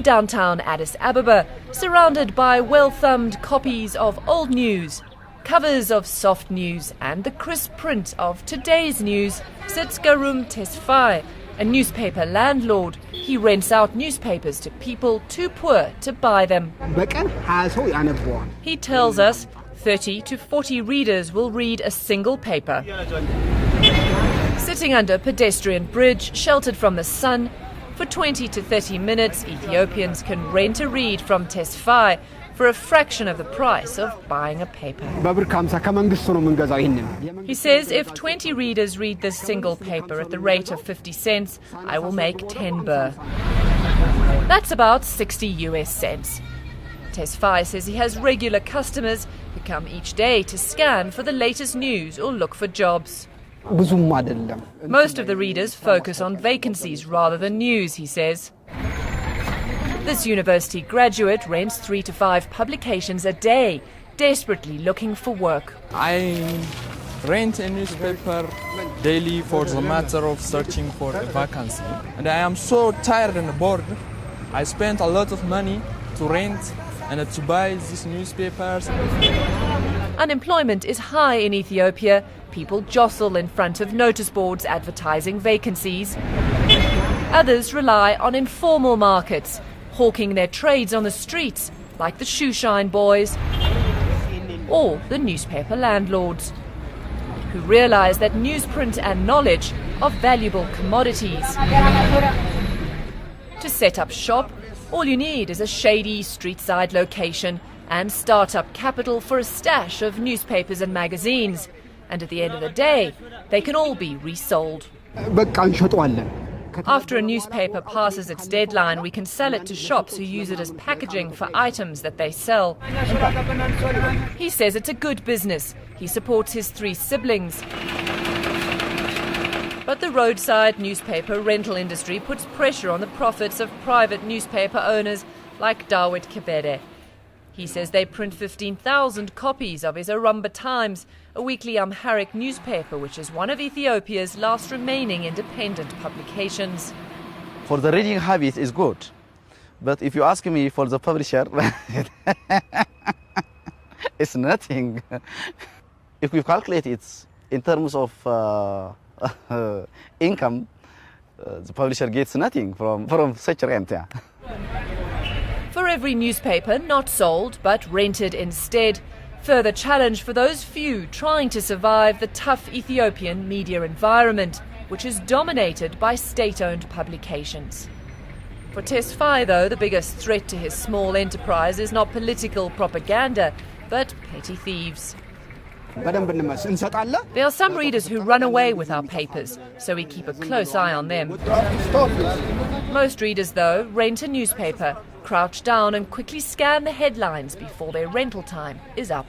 downtown Addis Ababa, surrounded by well-thumbed copies of old news, covers of soft news and the crisp print of today's news, sits Garum Tesfaye, a newspaper landlord. He rents out newspapers to people too poor to buy them. He tells us 30 to 40 readers will read a single paper. Sitting under a pedestrian bridge, sheltered from the sun, for 20 to 30 minutes, Ethiopians can rent a read from Tesfaye for a fraction of the price of buying a paper. He says if 20 readers read this single paper at the rate of 50 cents, I will make 10 birr. That's about 60 US cents. Tesfaye says he has regular customers who come each day to scan for the latest news or look for jobs. Most of the readers focus on vacancies rather than news, he says. This university graduate rents 3 to 5 publications a day, desperately looking for work. I rent a newspaper daily for the matter of searching for a vacancy. And I am so tired and bored. I spent a lot of money to rent and to buy these newspapers. Unemployment is high in Ethiopia. People jostle in front of notice boards advertising vacancies. Others rely on informal markets, hawking their trades on the streets, like the shoeshine boys or the newspaper landlords, who realize that newsprint and knowledge are valuable commodities. To set up shop, all you need is a shady street-side location and start-up capital for a stash of newspapers and magazines. And at the end of the day, they can all be resold. After a newspaper passes its deadline, we can sell it to shops who use it as packaging for items that they sell. He says it's a good business. He supports his 3 siblings. But the roadside newspaper rental industry puts pressure on the profits of private newspaper owners like Dawit Kebede. He says they print 15,000 copies of his Arumba Times, a weekly Amharic newspaper which is one of Ethiopia's last remaining independent publications. For the reading habit is good, but if you ask me for the publisher, it's nothing. If we calculate it in terms of income, the publisher gets nothing from such rent. Yeah. For every newspaper not sold but rented instead, further challenge for those few trying to survive the tough Ethiopian media environment, which is dominated by state-owned publications. For Tesfaye, though, the biggest threat to his small enterprise is not political propaganda, but petty thieves. There are some readers who run away with our papers, so we keep a close eye on them. Most readers, though, rent a newspaper, crouch down and quickly scan the headlines before their rental time is up.